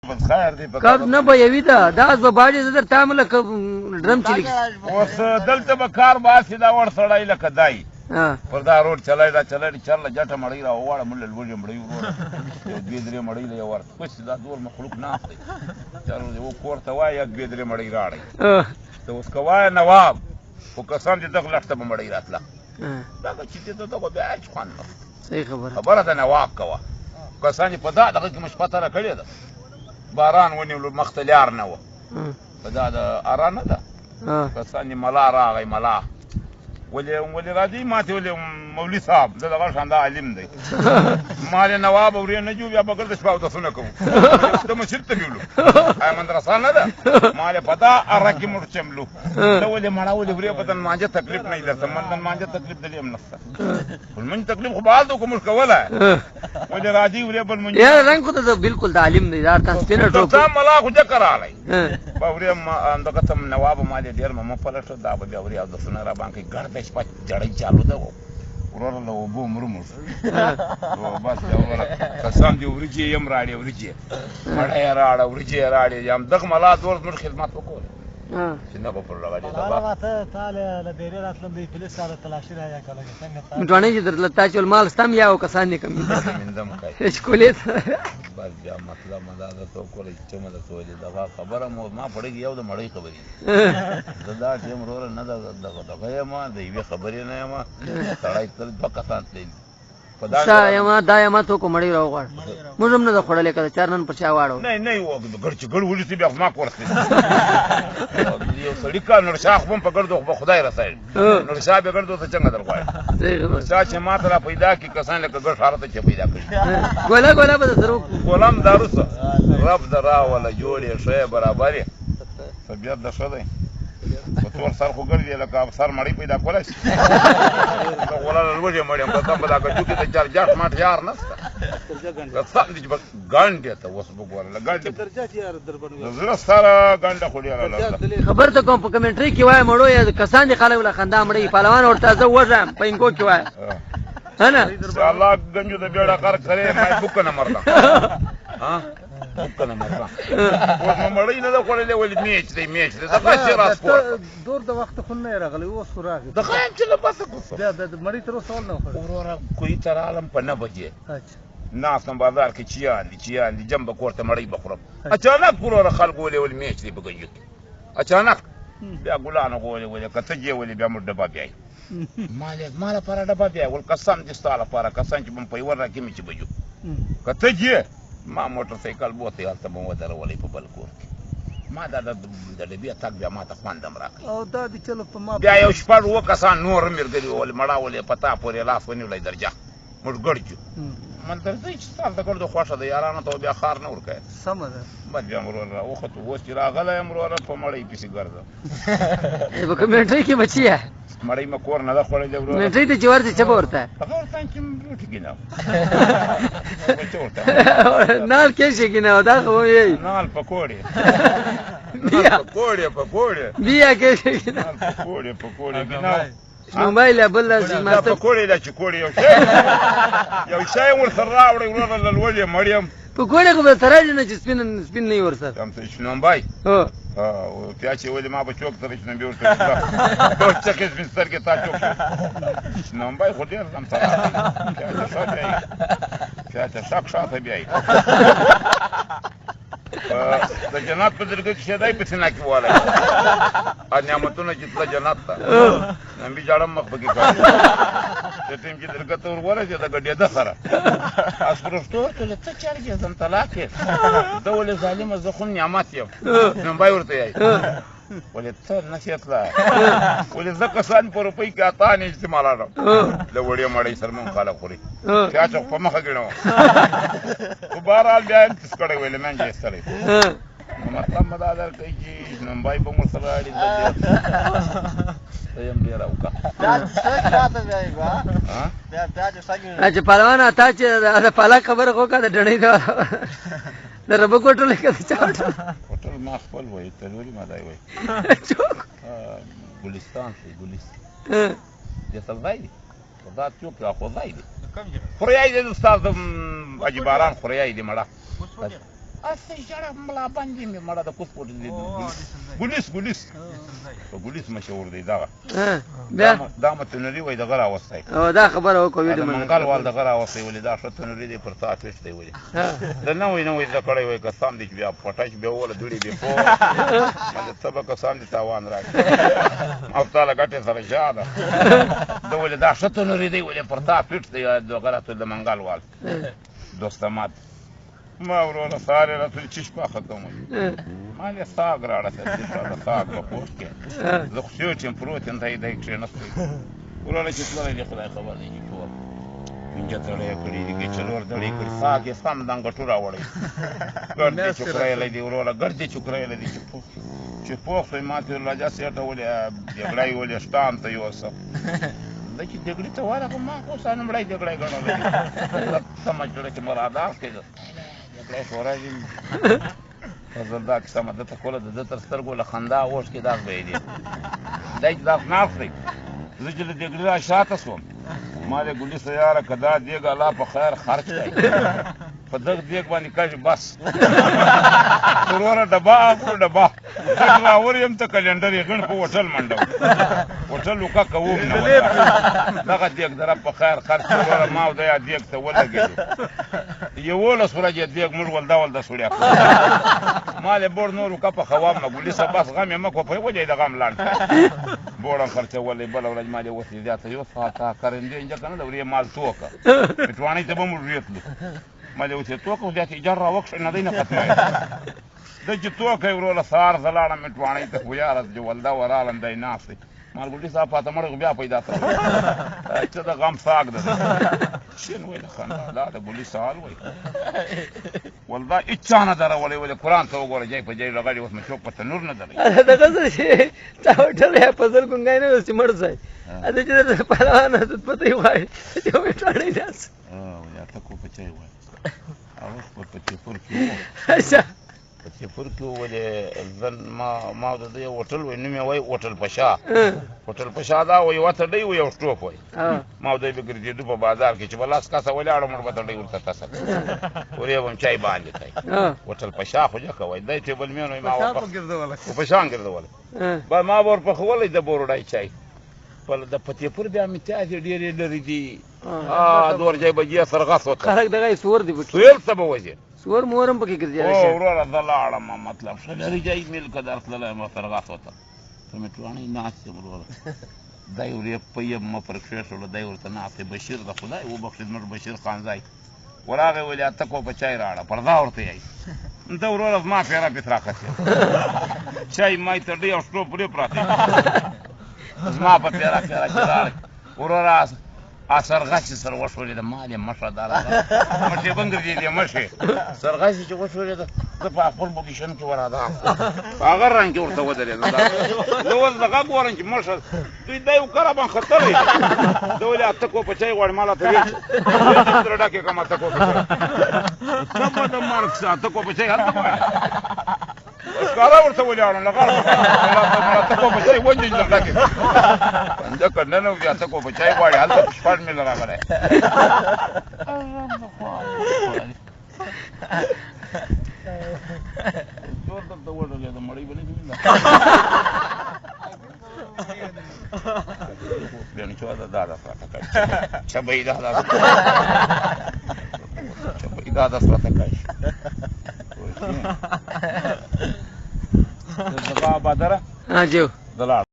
بس خیر دی په کب نه به یوي ده دا اوس به باډې زه در تا مله ډرم چې اوس دلته به کار باسي دا وړ سړی لکه دای پر دا روډ چلای دا چلای چرله جټه مړی را وواړه مله لوړې مړی وروره یو دوې درې مړی له یو ور کوس دا ډول مخلوق ناست دی چلو یو کور ته وایي یک دوې درې مړی راړی ته اوس که وایه نواب خو کسان چې دغه لټ ته به مړی راتله دغه چې دې ته دغه بیا هېڅ خوند نه صحیح خبره خبره ده نواب کوه کسان چې په دا دغه کې مو شپه تېره کړې ده باران ونیولو مخ ته لار نه وه په دا د اره نه ده کسان چې ملا راغی ملا ولې راځي ماته ولې مولوي صاحب زه دغه شان دا عالم دی ما له نواب اورې نه جو بیا به ګرځ شپه اودسونه کوو د مسجد ته بیولو آیا مدرسه نه ده ما له پتا اره کې موږ چملو دا ولې مړه ولې ورې په دن مانجه تکلیف نه درته من دن مانجه تکلیف دلې هم نشته ولمن تکلیف خو بعد کوم کوله ولې راځي ورې بل من یا رنگ خو ته بالکل د عالم دی دا تاسو سپینر ټوپ دا ملا خو ذکر علی باورې ما دغه تم نواب ما له ډیر ما پلټ دا به بیا ورې اودسونه را باندې ګرځ شپه جړی چالو ده ورور له وبو مرمو بس کسان دی ورجی یم راړي ورجی مړی راړه ورجی راړي یم دغه ملا دور نور خدمت وکول چې نه په پر لګا دا ته تعالی له ډیره راتلم دی پولیس سره تلاشي رایا کله څنګه ته مټونه چې درته تاسو مال ستم یا کسان دي کم مندم کوي هیڅ کولې بس بیا مطلب مدا ده تو کولې چې مده سوالې دغه خبره ما پړې یو د مړی خبرې زدا ټیم رور نه دغه ما د یوې خبرې نه ما سړی تل دوه کسان تللی شایما دایما تو کو مړی راوغړ موږ هم نه د خړلې کړه چارنن په چا واړو نه و ګړ چې ګړ ولې بیا ما کورته یو سړی کا نور شاخ هم په ګردو په خدای رسایل نور شاه به ګردو ته څنګه درغوای نور چې ما ته پیدا کی کسان له ګړ حالت چې پیدا کړی ګولا به درو غلام داروسه رب درا ولا جوړې شی برابرې طبيعت د شوی په تور سر خو ګرځي لکه سر مړی پیدا کولای شي ولا لوجه مړی په کوم دا کې چې چار جاټ ماټ یار نسته کسان دې ګانډه ته وس وګوره لګاډه درجات یار دربنو زړه سره ګانډه خو لري خبر ته کوم په کمنټري کې وای مړو یا کسان دي خلک له خندا مړی پهلوان ورته زه وژم پینګو کې وای هنا الله گنجو د بیړه کار کرے ما بوک نه مرلا ها بوک نه مرلا و مړی نه دا کولې ولې میچ دی دا څه راس کو دور د وخت خو نه راغلی اوس خو راغی دا خایم چې له بس کو دا مړی تر سوال نه خو اورورا کوئی تر عالم په نه بجې ناسم بازار کې چیان دي جنب کوړه مړی بخورم اچانک اورورا خلکو ولې میچ دی بګنجو اچانک بیا ګلانو ولې کته جې ولې بیا مړ ډبا بیاي مال پر ډبا بیا ول قسم دې ستاله پر قسم چې بم په ور راکې می چې بجو کته جې ما موټر سایکل بوته هلته مو درولې په بل کور ما دا د بیا تک بیا ما ته خواندم راکې او دا دې چلو په ما بیا یو شپه و کسان نور مرګري ول مړه ولې پتا پورې لاس ونیولې درجه مړ ګړجو من درځي چې تاسو د ګردو خوښه د یارانو ته بیا خار نه ورکه سم ده بس بیا مرور وخت اوس چې راغله مرور په مړی پسې ګرځه په کمنټري کې بچیا مړی ما کور نه خوړې دی ورور کمنټري ته جوړ دي چې ورته هغه ورته چې روټي ګناو نال کې شي ګناو دا خو یې نال پکوړې بیا کې شي ګناو پکوړې ګناو موبایل بل لازم ما ته پکوړې دا چې کوړې یو شی ور سره راوړې ورور له لوجه مریم پکوړې خو به ترې نه چې سپین نه ورسره تم ته شنو بای هو او پیاچې ولې ما په چوک ته شنو به ورته دا څه کې سپین کې تا چوک شنو بای خو دې هم سره پیاچې شاک شاته بیاي د جنات په درګه کې شدای په سینا کې واله ا نعمتونه چې د جنات ته نن به جاړم مخ بګی کړ ته تیم چې درګه ته ورواله چې د ګډه ده سره اس پرستو ته څه چارجه زم طلاق دولت ظالم زخم نعمت یم نن بای ورته یای ولې ته نشیت لا ولې زکه سان په روپۍ کې اتا نه استعمالانه د وړي مړی سر مون خاله خوري چا چوک په مخه ګڼو او بهرحال بیا تاسو کړه ویل من یې ستړي مطلب مدا در کوي چې نمبای په مور سره اړین دی یم ډیر اوکا دا څه راته دی با بیا چې څنګه چې پهلوان اتا چې د پالا خبر خو کا د ډڼې دا د رب کوټل کې چاټ کوټل ما خپل وای تلوري ما دای وای ګلستان سی ګلستان دې سلای خدا چوک را خدای دې خوريای دې استاد اجي باران خوريای دې مړه असं जरा मला बांधी मी मला तर कुसपोट गुलीस गुलीस मशहूर دی دا بیا دا متنری وای دغه راوستای او دا خبره وکړو دا منګل وال دغه راوستای ولې دا شتنری دی پر تاسو شته ولې دا نو ویني دا کړی وای که سم دي بیا پټاش بیا ول دوړي بیا په مله سبق سم دي تاوان راځي او تعالی ګټه سره شاده دا ولې دا شتنری دی ولې پر تاسو شته دغه راته د منګل وال دوستمات ما ورونه ساره راته چشپا ختم ما له ساګ راړه ته دا ساګ په پوسټ کې زه خو چې پروتین ته دای کې نه ستې ورونه چې څلوري دی خدای خبر نه کی ټول انجه ته یې کړی دی چې څلور دړې کړی ساګ یې سم دنګ ټورا وړي ګرځي چکرای لې ورونه ګرځي چکرای لې چې پوښتې ماته راځه سیټه ولې جګړای ولې شتام ته یوسف دا چې جګړې ته واره ما خو سانه مړای جګړای غړولې سمجھ کړه چې مراداف کې جګړې شورای فضل دا کیسه مده ته کوله د تر سترګو له خندا اوښ کې داغ به دی دای دا نافري زه چې د جګړې را شاته سوم ما له ګولې سیاره کدا دیګ الله په خیر خرج کړي په دغه دیګ باندې کاږي بس ورونه ډبا دا وریم ته کلندر یې غن په هوټل منډو هوټل وکا کوم نه دغه دیګ در په خیر خرج ورونه ما د دیګ ته ولګي یو ول سره دیګ موږ ول دا سړیا ما له بور نور وکا په خوام ما ګولې سبا غم یې مکو په وجه د غم لاند بورن خرچه ولې بل ورځ ما له وتی ذاته یو ساعه کارندې انجه کنه د ورې مال توکه پټوانی ته به مو ریتلو ما له وتی توکه ذاته اجاره وکښ نه دینه ختمه د چې توکه ورول سار زلاړه مټوانی ته خو یار جو ولدا ورالم دای نافي مال ګولې صاحب فاطمه مړ بیا پیدا کړ چې دا غم ساګ ده شین وای خان دا د ګولې سوال وای ولدا اچانه درولې ولې قران ته وګوره جای په جای لګړی اوس مې چوک په تنور نه درې دا غزه شي تا وټل یا پزل ګنګای نه سیمړ ځای ا دې چې پهلوان ته پته وای چې مې ټاړې داس یا ته کو په چای وای او په پور کې په پور کې ولې ځن ما د دې هوټل وای نو مې وای هوټل پشا دا وای وته دی وای او سټوپ وای ما د دې ګرځېدو په بازار کې چې بلاس کاسه ولاړ مړ به دی ورته تاسو ورې هم چای باندې کوي هوټل پشا خو ځکه وای دای ټیبل مې نو ما په شان ګرځول با ما ور په خولې د بورډای چای په د پتیپور بیا مې ته ډېرې لري دي دور ځای بجې سرغاس وته خلک دغه سور دی بټ سویل څه به وځي سور مورم پکې ګرځي او ورور دلاړه ما مطلب شلري جاي ملک درس لاله ما سرغاس وته ته مې ټوانی ناس ورور دای ورې په یم ما پر کښې دای ورته ناس بشیر د خدای و بخښ نور بشیر خان ځای وراغه ولیا تکو په چای راړه پردا ورته یې انت ورور ما پیرا پترا کته چای مای ته دی او سټو پرې پراته ما په پیرا چرای ورور سرغاسی سر وشولې د مالې مشه داره مشې بنګرځې دې مشې سرغاسی چې وشولې ده زه په خپل پوزیشن کې وراده په هغه رنګ کې ورته ودرېدم زه اوس دغه ګورم چې مشه دوی دا یو کاره باندې خطر دی زه ولې اته کو په چای غواړم ماله ته ویل تر ډاکې کوم اته کو په چای څه د مارک اته کو په چای هلته غواړم کارا ورته ولاړم لغړ ته کو په چای ونجې لږه دا کنه نو بیا ته کو په چای غواړي هلته شپږ مې راغله جوړ درته وړلې د مړی باندې بیان چې دا سره کوي چې به دا سره کوي زبا بدره جو دلال